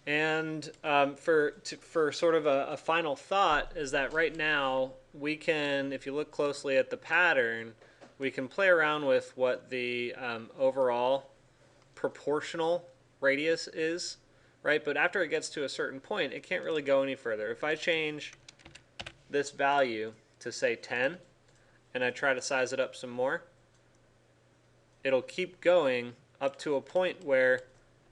And for sort of a final thought is that right now we can, if you look closely at the pattern, we can play around with what the overall proportional radius is, right? But after it gets to a certain point, it can't really go any further. If I change this value to say 10 and I try to size it up some more, it'll keep going up to a point where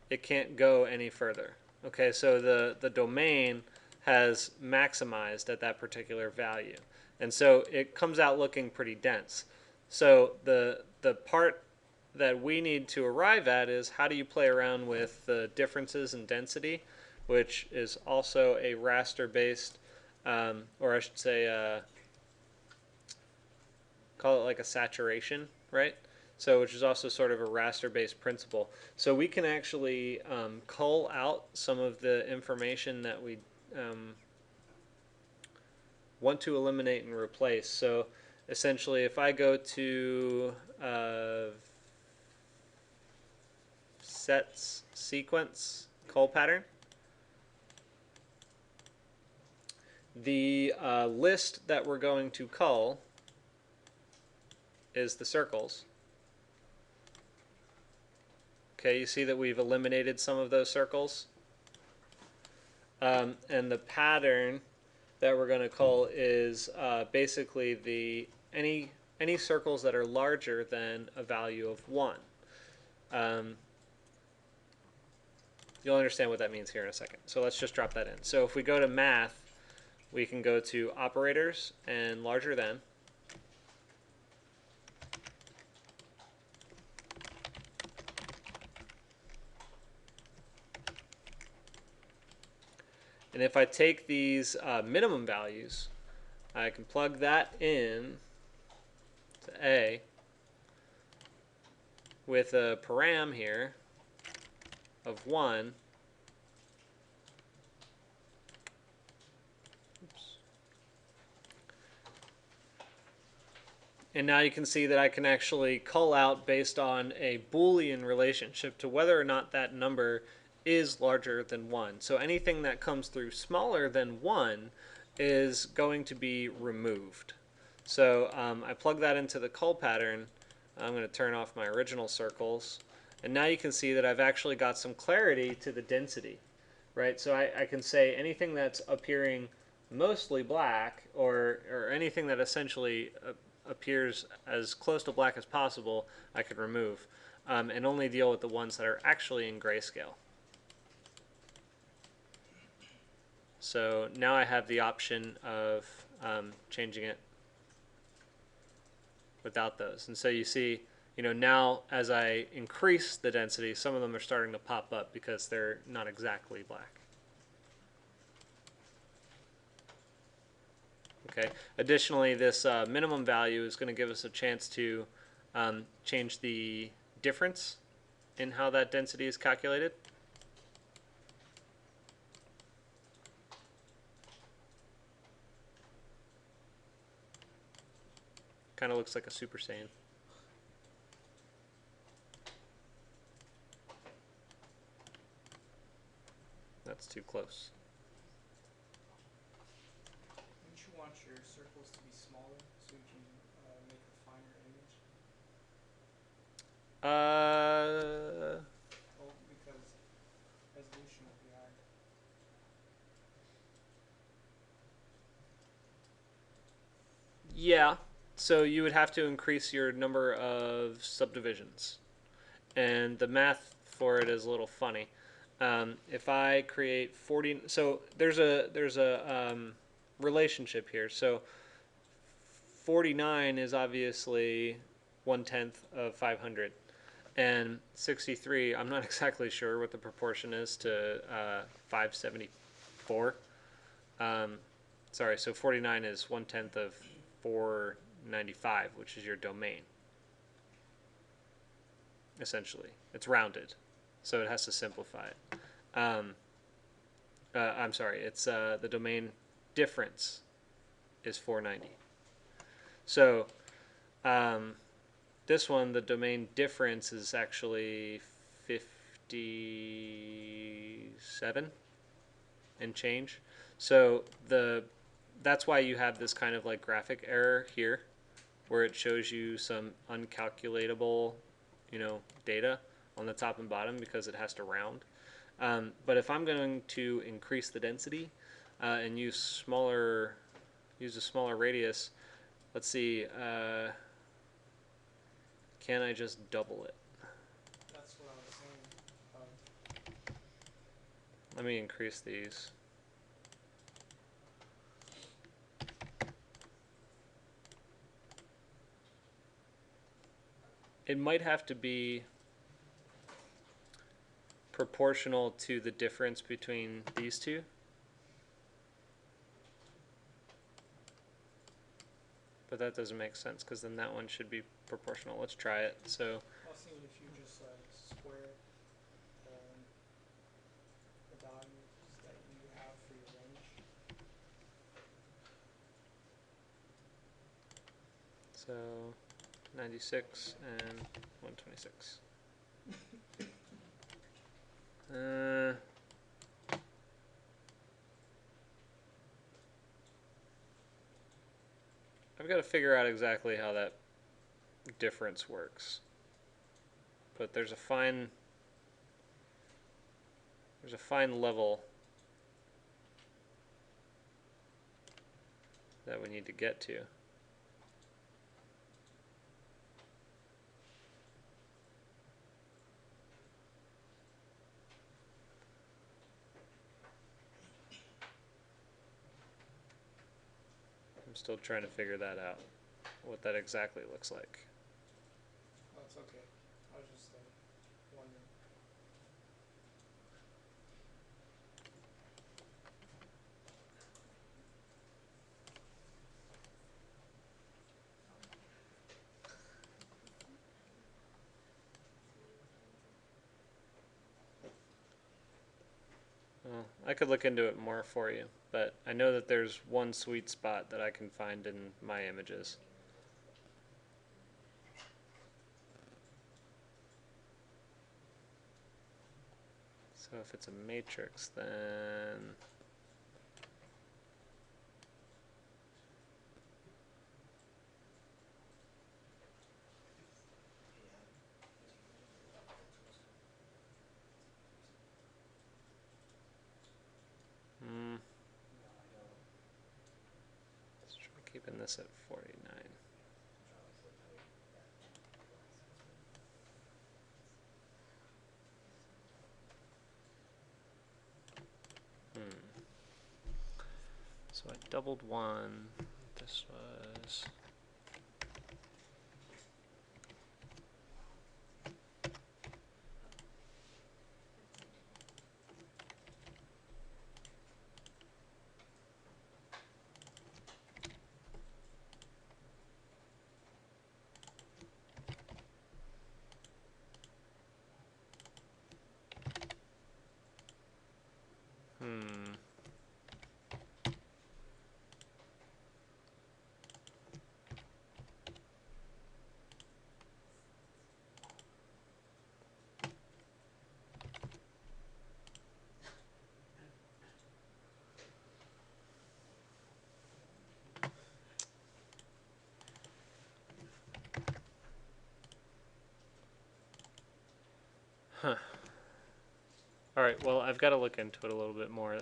it can't go any further. Okay, so the domain has maximized at that particular value. And so it comes out looking pretty dense. So the part that we need to arrive at is how do you play around with the differences in density, which is also a raster based, or I should say, call it like a saturation, right? So, which is also sort of a raster-based principle. So we can actually cull out some of the information that we want to eliminate and replace. So essentially, if I go to sets sequence cull pattern, the list that we're going to cull is the circles. Okay, you see that we've eliminated some of those circles. And the pattern that we're going to call is basically any circles that are larger than a value of 1. You'll understand what that means here in a second. So let's just drop that in. So if we go to math, we can go to operators and larger than. And if I take these minimum values, I can plug that in to A with a param here of 1. Oops. And now you can see that I can actually cull out based on a Boolean relationship to whether or not that number is larger than 1. So anything that comes through smaller than 1 is going to be removed. So I plug that into the cull pattern. I'm going to turn off my original circles. And now you can see that I've actually got some clarity to the density, right? So I can say anything that's appearing mostly black, or anything that essentially appears as close to black as possible, I can remove, and only deal with the ones that are actually in grayscale. So now I have the option of changing it without those. And so you see, now as I increase the density, some of them are starting to pop up because they're not exactly black. Okay. Additionally, this minimum value is going to give us a chance to change the difference in how that density is calculated. Kind of looks like a Super Saiyan. That's too close. Wouldn't you want your circles to be smaller so you can make a finer image? Well, because resolution will be higher. Yeah. So you would have to increase your number of subdivisions, and the math for it is a little funny. If I create 40, so there's a relationship here. So 49 is obviously 1/10 of 500, and 63, I'm not exactly sure what the proportion is to 574. Sorry, so 49 is 1/10 of 495, which is your domain. Essentially, it's rounded, so it has to simplify it. I'm sorry, it's the domain difference is 490. So this one, the domain difference is actually 57 7 and change. So that's why you have this kind of like graphic error here, where it shows you some uncalculatable, data on the top and bottom because it has to round. But if I'm going to increase the density and use a smaller radius, let's see, can I just double it? That's what I was saying. Let me increase these. It might have to be proportional to the difference between these two. But that doesn't make sense because then that one should be proportional. Let's try it. So I was thinking if you just square the values that you have for your range. so 96 and 126. I've got to figure out exactly how that difference works. But there's a fine level that we need to get to. I'm still trying to figure that out, what that exactly looks like. That's okay. I was just wondering. Well, I could look into it more for you, but I know that there's one sweet spot that I can find in my images. So if it's a matrix, then let's try keeping this at 49. So I doubled one. This was all right. Well, I've got to look into it a little bit more.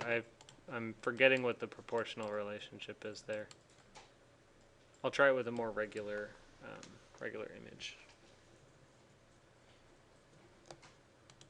I'm forgetting what the proportional relationship is there. I'll try it with a more regular image.